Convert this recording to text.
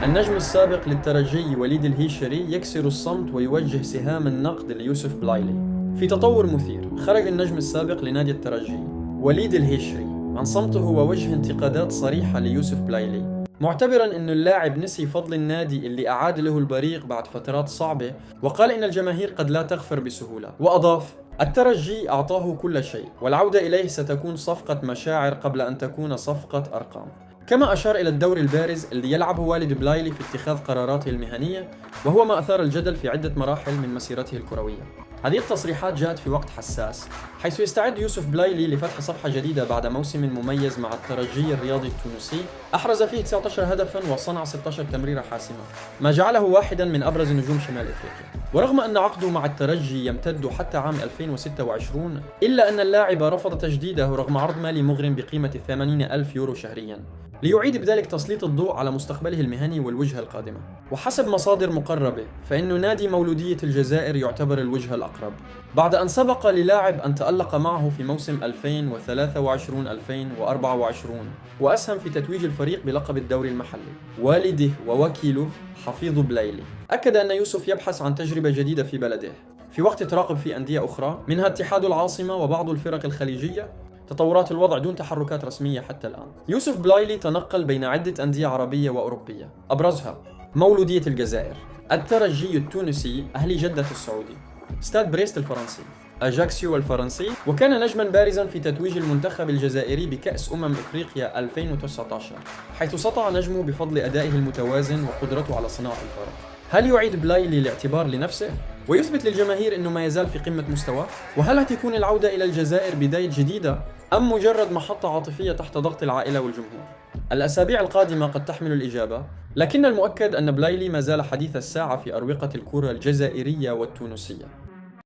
النجم السابق للترجي وليد الهيشري يكسر الصمت ويوجه سهام النقد ليوسف بلايلي. في تطور مثير، خرج النجم السابق لنادي الترجي وليد الهيشري عن صمته ووجه انتقادات صريحة ليوسف بلايلي، معتبرا أن اللاعب نسي فضل النادي اللي أعاد له البريق بعد فترات صعبة، وقال إن الجماهير قد لا تغفر بسهولة، وأضاف: الترجي أعطاه كل شيء، والعودة إليه ستكون صفقة مشاعر قبل أن تكون صفقة أرقام. كما أشار إلى الدور البارز اللي يلعبه والد بلايلي في اتخاذ قراراته المهنية، وهو ما أثار الجدل في عدة مراحل من مسيرته الكروية. هذه التصريحات جاءت في وقت حساس، حيث يستعد يوسف بلايلي لفتح صفحة جديدة بعد موسم مميز مع الترجي الرياضي التونسي، أحرز فيه 19 هدفاً وصنع 16 تمريرة حاسمة، ما جعله واحداً من أبرز نجوم شمال إفريقيا. ورغم أن عقده مع الترجي يمتد حتى عام 2026، إلا أن اللاعب رفض تجديده رغم عرض مالي مغرم بقيمة 80,000 يورو شهرياً، ليعيد بذلك تسليط الضوء على مستقبله المهني والوجهة القادمة. وحسب مصادر مقربة، فإن نادي مولودية الجزائر يعتبر الوجهة الأقرب، بعد أن سبق للاعب أن تألق معه في موسم 2023-2024 وأسهم في تتويج الفريق بلقب الدوري المحلي. والده ووكيله حفيظ بلايلي أكد أن يوسف يبحث عن تجربة جديدة في بلده، في وقت تراقب في أندية أخرى منها اتحاد العاصمة وبعض الفرق الخليجية تطورات الوضع دون تحركات رسمية حتى الآن. يوسف بلايلي تنقل بين عدة أندية عربية وأوروبية، أبرزها مولودية الجزائر، الترجي التونسي أهلي جدة السعودي، ستاد بريست الفرنسي، أجاكسيو الفرنسي، وكان نجما بارزا في تتويج المنتخب الجزائري بكأس إفريقيا 2019، حيث سطع نجمه بفضل أدائه المتوازن وقدرته على صناعة الفارق. هل يعيد بلايلي الاعتبار لنفسه ويثبت للجماهير أنه ما يزال في قمة مستواه؟ وهل هتكون العودة إلى الجزائر بداية جديدة أم مجرد محطة عاطفية تحت ضغط العائلة والجمهور؟ الأسابيع القادمة قد تحمل الإجابة، لكن المؤكد أن بلايلي ما زال حديث الساعة في أروقة الكرة الجزائرية والتونسية.